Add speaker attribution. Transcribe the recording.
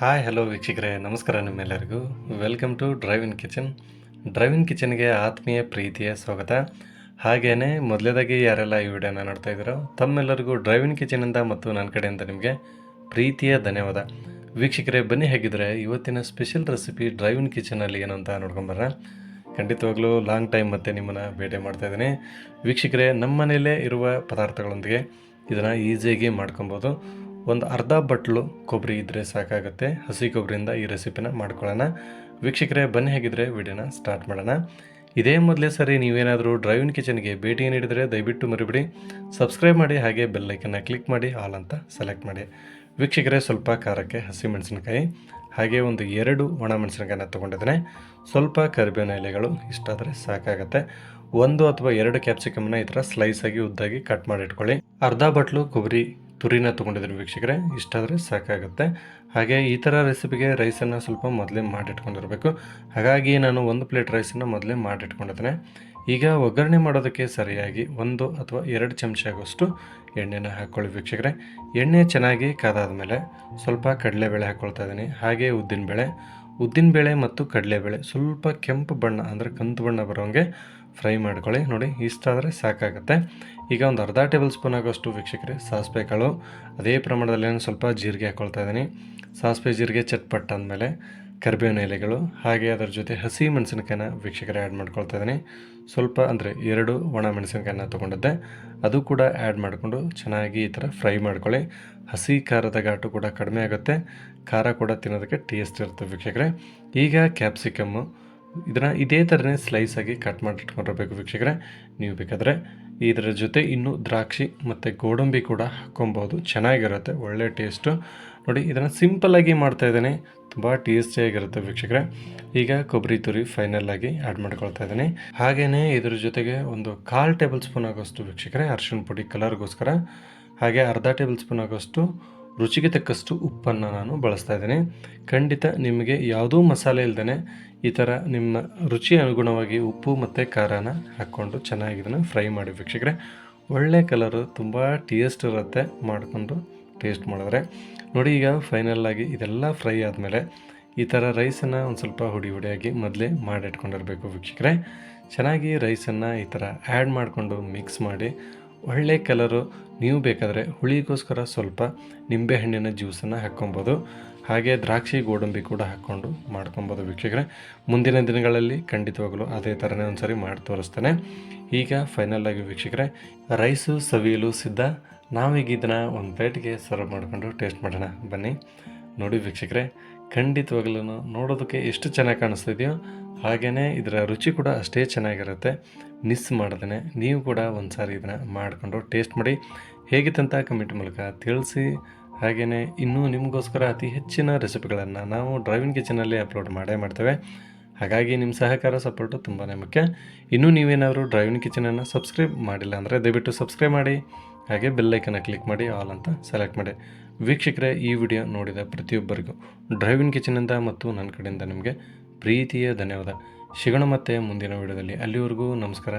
Speaker 1: Hi hello ವೀಕ್ಷಕರೇ, ನಮಸ್ಕಾರ ನಿಮ್ಮೆಲ್ಲರಿಗೂ. Welcome to drive in kitchen. Drive in ಕಿಚನ್ಗೆ ಆತ್ಮೀಯ ಪ್ರೀತಿಯ ಸ್ವಾಗತ. ಹಾಗೆಯೇ ಮೊದಲೇದಾಗಿ ಯಾರೆಲ್ಲ ಈ ವಿಡಿಯೋನ ನೋಡ್ತಾ ಇದ್ದೀರೋ ತಮ್ಮೆಲ್ಲರಿಗೂ ಡ್ರೈವ್ ಇನ್ ಕಿಚನಿಂದ ಮತ್ತು ನನ್ನ ಕಡೆಯಿಂದ ನಿಮಗೆ ಪ್ರೀತಿಯ ಧನ್ಯವಾದ. ವೀಕ್ಷಕರೇ, ಬನ್ನಿ ಹೇಗಿದ್ರೆ ಇವತ್ತಿನ ಸ್ಪೆಷಲ್ ರೆಸಿಪಿ ಡ್ರೈವ್ ಇನ್ ಕಿಚನಲ್ಲಿ ಏನು ಅಂತ ನೋಡ್ಕೊಂಬರ್ರ. ಖಂಡಿತವಾಗ್ಲೂ ಲಾಂಗ್ ಟೈಮ್ ಮತ್ತೆ ನಿಮ್ಮನ್ನು ಭೇಟಿ ಮಾಡ್ತಾಯಿದ್ದೀನಿ. ವೀಕ್ಷಕರೇ, ನಮ್ಮ ಮನೆಯಲ್ಲೇ ಇರುವ ಪದಾರ್ಥಗಳೊಂದಿಗೆ ಇದನ್ನು ಈಸಿಯಾಗಿ ಮಾಡ್ಕೊಬೋದು. ಒಂದು ಅರ್ಧ ಬಟ್ಲು ಕೊಬ್ಬರಿ ಇದ್ದರೆ ಸಾಕಾಗುತ್ತೆ. ಹಸಿ ಕೊಬ್ಬರಿಯಿಂದ ಈ ರೆಸಿಪಿನ ಮಾಡ್ಕೊಳ್ಳೋಣ. ವೀಕ್ಷಕರೇ, ಬನ್ನಿ ಹೇಗಿದ್ರೆ ವಿಡಿಯೋನ ಸ್ಟಾರ್ಟ್ ಮಾಡೋಣ. ಇದೇ ಮೊದಲೇ ಸರಿ ನೀವೇನಾದರೂ ಡ್ರೈವ್ ಇನ್ ಕಿಚನ್ಗೆ ಭೇಟಿ ನೀಡಿದರೆ ದಯವಿಟ್ಟು ಮರಿಬಿಡಿ ಸಬ್ಸ್ಕ್ರೈಬ್ ಮಾಡಿ, ಹಾಗೆ ಬೆಲ್ಲೈಕನ್ನ ಕ್ಲಿಕ್ ಮಾಡಿ ಆಲ್ ಅಂತ ಸೆಲೆಕ್ಟ್ ಮಾಡಿ. ವೀಕ್ಷಕರೇ, ಸ್ವಲ್ಪ ಖಾರಕ್ಕೆ ಹಸಿಮೆಣಸಿನಕಾಯಿ ಹಾಗೆ ಒಂದು 2 ಒಣ ಮೆಣಸಿನಕಾಯಿನ ತೊಗೊಂಡಿದ್ದೇನೆ. ಸ್ವಲ್ಪ ಕರಿಬೇವಿನ ಎಲೆಗಳು ಇಷ್ಟಾದರೆ ಸಾಕಾಗುತ್ತೆ. 1 ಅಥವಾ 2 ಕ್ಯಾಪ್ಸಿಕಮ್ನ ಈ ಥರ ಸ್ಲೈಸಾಗಿ ಉದ್ದಾಗಿ ಕಟ್ ಮಾಡಿ ಇಟ್ಕೊಳ್ಳಿ. ಅರ್ಧ ಬಟ್ಲು ಕೊಬ್ಬರಿ ತುರಿನ ತೊಗೊಂಡಿದ್ದೀನಿ ವೀಕ್ಷಕರೇ, ಇಷ್ಟಾದರೆ ಸಾಕಾಗುತ್ತೆ. ಹಾಗೆ ಈ ಥರ ರೆಸಿಪಿಗೆ ರೈಸನ್ನು ಸ್ವಲ್ಪ ಮೊದಲೇ ಮಾಡಿಟ್ಕೊಂಡಿರಬೇಕು. ಹಾಗಾಗಿ ನಾನು 1 ಪ್ಲೇಟ್ ರೈಸನ್ನು ಮೊದಲೇ ಮಾಡಿಟ್ಕೊಂಡಿದ್ದೇನೆ. ಈಗ ಒಗ್ಗರಣೆ ಮಾಡೋದಕ್ಕೆ ಸರಿಯಾಗಿ 1 ಅಥವಾ 2 ಚಮಚ ಆಗೋಷ್ಟು ಎಣ್ಣೆನ ಹಾಕ್ಕೊಳ್ಳಿ ವೀಕ್ಷಕರೇ. ಎಣ್ಣೆ ಚೆನ್ನಾಗಿ ಕಾದಾದ ಮೇಲೆ ಸ್ವಲ್ಪ ಕಡಲೆಬೇಳೆ ಹಾಕ್ಕೊಳ್ತಾ ಇದ್ದೀನಿ, ಹಾಗೆ ಉದ್ದಿನಬೇಳೆ ಮತ್ತು ಕಡಲೆಬೇಳೆ ಸ್ವಲ್ಪ ಕೆಂಪು ಬಣ್ಣ ಅಂದರೆ ಕಂದು ಬಣ್ಣ ಬರೋಂಗೆ ಫ್ರೈ ಮಾಡ್ಕೊಳ್ಳಿ. ನೋಡಿ, ಇಷ್ಟಾದರೆ ಸಾಕಾಗುತ್ತೆ. ಈಗ ಒಂದು ಅರ್ಧ ಟೇಬಲ್ ಸ್ಪೂನ್ ಆಗೋಷ್ಟು ವೀಕ್ಷಕರೇ ಸಾಸಿವೆ ಕಾಳು, ಅದೇ ಪ್ರಮಾಣದಲ್ಲಿ ಸ್ವಲ್ಪ ಜೀರಿಗೆ ಹಾಕ್ಕೊಳ್ತಾ ಇದ್ದೀನಿ. ಸಾಸಿವೆ ಜೀರಿಗೆ ಚಟ್ಪಟ್ಟ ಅಂದಮೇಲೆ ಕರಿಬೇವಿನ ಎಲೆಗಳು ಹಾಗೆ ಅದರ ಜೊತೆ ಹಸಿ ಮೆಣಸಿನಕಾಯಿನ ವೀಕ್ಷಕರೇ ಆ್ಯಡ್ ಮಾಡ್ಕೊಳ್ತಾ ಇದ್ದೀನಿ. ಸ್ವಲ್ಪ ಅಂದರೆ 2 ಒಣ ಮೆಣಸಿನಕಾಯಿನ ತೊಗೊಂಡಿದ್ದೆ, ಅದು ಕೂಡ ಆ್ಯಡ್ ಮಾಡಿಕೊಂಡು ಚೆನ್ನಾಗಿ ಈ ಥರ ಫ್ರೈ ಮಾಡ್ಕೊಳ್ಳಿ. ಹಸಿ ಖಾರದ ಘಾಟು ಕೂಡ ಕಡಿಮೆ ಆಗುತ್ತೆ, ಖಾರ ಕೂಡ ತಿನ್ನೋದಕ್ಕೆ ಟೇಸ್ಟ್ ಇರುತ್ತೆ ವೀಕ್ಷಕರೇ. ಈಗ ಕ್ಯಾಪ್ಸಿಕಮ್ಮು ಇದನ್ನು ಇದೇ ಥರನೇ ಸ್ಲೈಸಾಗಿ ಕಟ್ ಮಾಡಿ ಇಟ್ಕೊಂಡಿರ್ಬೇಕು ವೀಕ್ಷಕರೇ. ನೀವು ಬೇಕಾದರೆ ಇದರ ಜೊತೆ ಇನ್ನೂ ದ್ರಾಕ್ಷಿ ಮತ್ತು ಗೋಡಂಬಿ ಕೂಡ ಹಾಕ್ಕೊಬೋದು, ಚೆನ್ನಾಗಿರುತ್ತೆ, ಒಳ್ಳೆ ಟೇಸ್ಟು. ನೋಡಿ, ಇದನ್ನು ಸಿಂಪಲ್ಲಾಗಿ ಮಾಡ್ತಾಯಿದ್ದೀನಿ, ತುಂಬ ಟೇಸ್ಟಿಯಾಗಿರುತ್ತೆ ವೀಕ್ಷಕರೇ. ಈಗ ಕೊಬ್ಬರಿ ತುರಿ ಫೈನಲ್ಲಾಗಿ ಆ್ಯಡ್ ಮಾಡ್ಕೊಳ್ತಾ ಇದ್ದೀನಿ. ಹಾಗೆಯೇ ಇದ್ರ ಜೊತೆಗೆ ಒಂದು 1/4 ಟೇಬಲ್ ಸ್ಪೂನ್ ಆಗೋಷ್ಟು ವೀಕ್ಷಕರೇ ಅರಿಶಿಣ ಪುಡಿ ಕಲರ್ಗೋಸ್ಕರ, ಹಾಗೆ ಅರ್ಧ ಟೇಬಲ್ ಸ್ಪೂನ್ ಆಗೋಷ್ಟು ರುಚಿಗೆ ತಕ್ಕಷ್ಟು ಉಪ್ಪನ್ನು ನಾನು ಬಳಸ್ತಾ ಇದ್ದೀನಿ. ಖಂಡಿತ ನಿಮಗೆ ಯಾವುದೂ ಮಸಾಲೆ ಇಲ್ಲದೇ ಈ ಥರ ನಿಮ್ಮ ರುಚಿ ಅನುಗುಣವಾಗಿ ಉಪ್ಪು ಮತ್ತು ಖಾರನ ಹಾಕ್ಕೊಂಡು ಚೆನ್ನಾಗಿ ಇದನ್ನು ಫ್ರೈ ಮಾಡಿ ವೀಕ್ಷಕರೇ. ಒಳ್ಳೆ ಕಲರು, ತುಂಬ ಟೇಸ್ಟ್ ಇರುತ್ತೆ ಮಾಡಿಕೊಂಡು ಟೇಸ್ಟ್ ಮಾಡಿದ್ರೆ. ನೋಡಿ, ಈಗ ಫೈನಲ್ಲಾಗಿ ಇದೆಲ್ಲ ಫ್ರೈ ಆದಮೇಲೆ ಈ ಥರ ರೈಸನ್ನು ಒಂದು ಸ್ವಲ್ಪ ಹುಡಿಯಾಗಿ ಮೊದಲೇ ಮಾಡಿಟ್ಕೊಂಡಿರಬೇಕು ವೀಕ್ಷಕರೇ. ಚೆನ್ನಾಗಿ ರೈಸನ್ನು ಈ ಥರ ಆ್ಯಡ್ ಮಾಡಿಕೊಂಡು ಮಿಕ್ಸ್ ಮಾಡಿ ಒಳ್ಳೆ ಕಲರು. ನೀವು ಬೇಕಾದರೆ ಹುಳಿಗೋಸ್ಕರ ಸ್ವಲ್ಪ ನಿಂಬೆಹಣ್ಣಿನ ಜ್ಯೂಸನ್ನು ಹಾಕ್ಕೊಬೋದು, ಹಾಗೆ ದ್ರಾಕ್ಷಿ ಗೋಡಂಬಿ ಕೂಡ ಹಾಕ್ಕೊಂಡು ಮಾಡ್ಕೊಬೋದು ವೀಕ್ಷಕರೇ. ಮುಂದಿನ ದಿನಗಳಲ್ಲಿ ಖಂಡಿತವಾಗಲೂ ಅದೇ ಥರನೇ ಒಂದು ಸರಿ ಮಾಡಿ ತೋರಿಸ್ತೇನೆ. ಈಗ ಫೈನಲ್ಲಾಗಿ ವೀಕ್ಷಕರೇ, ರೈಸು ಸವಿಯಲು ಸಿದ್ಧ. ನಾವೀಗ ಇದನ್ನು ಒಂದು ಪ್ಲೇಟ್ಗೆ ಸರ್ವ್ ಮಾಡಿಕೊಂಡು ಟೇಸ್ಟ್ ಮಾಡೋಣ ಬನ್ನಿ. ನೋಡಿ ವೀಕ್ಷಕರೇ, ಖಂಡಿತವಾಗ್ಲೂ ನೋಡೋದಕ್ಕೆ ಎಷ್ಟು ಚೆನ್ನಾಗಿ ಕಾಣಿಸ್ತಿದೆಯೋ ಹಾಗೆಯೇ ಇದರ ರುಚಿ ಕೂಡ ಅಷ್ಟೇ ಚೆನ್ನಾಗಿರುತ್ತೆ. ಮಿಸ್ ಮಾಡ್ದೇ ನೀವು ಕೂಡ ಒಂದು ಸಾರಿ ಇದನ್ನು ಮಾಡಿಕೊಂಡು ಟೇಸ್ಟ್ ಮಾಡಿ, ಹೇಗಿತ್ತಂತ ಕಮೆಂಟ್ ಮೂಲಕ ತಿಳಿಸಿ. ಹಾಗೆಯೇ ಇನ್ನೂ ನಿಮಗೋಸ್ಕರ ಅತಿ ಹೆಚ್ಚಿನ ರೆಸಿಪಿಗಳನ್ನು ನಾವು ಡ್ರೈವ್ ಇನ್ ಕಿಚನಲ್ಲಿ ಅಪ್ಲೋಡ್ ಮಾಡ್ತೇವೆ. ಹಾಗಾಗಿ ನಿಮ್ಮ ಸಹಕಾರ ಸಪೋರ್ಟು ತುಂಬಾ ಮುಖ್ಯ. ಇನ್ನೂ ನೀವೇನಾದರೂ ಡ್ರೈವ್ ಇನ್ ಕಿಚನನ್ನು ಸಬ್ಸ್ಕ್ರೈಬ್ ಮಾಡಿಲ್ಲ ಅಂದರೆ ದಯವಿಟ್ಟು ಸಬ್ಸ್ಕ್ರೈಬ್ ಮಾಡಿ, ಹಾಗೆ ಬೆಲ್ಲೈಕನ್ನ ಕ್ಲಿಕ್ ಮಾಡಿ ಆಲ್ ಅಂತ ಸೆಲೆಕ್ಟ್ ಮಾಡಿ. ವೀಕ್ಷಕರೇ, ಈ ವಿಡಿಯೋ ನೋಡಿದ ಪ್ರತಿಯೊಬ್ಬರಿಗೂ ಡ್ರೈವ್ ಇನ್ ಕಿಚನಿಂದ ಮತ್ತು ನನ್ನ ಕಡೆಯಿಂದ ನಿಮಗೆ ಪ್ರೀತಿಯ ಧನ್ಯವಾದ. ಸಿಗೋಣ ಮತ್ತೆ ಮುಂದಿನ ವಿಡಿಯೋದಲ್ಲಿ. ಅಲ್ಲಿವರೆಗೂ ನಮಸ್ಕಾರ.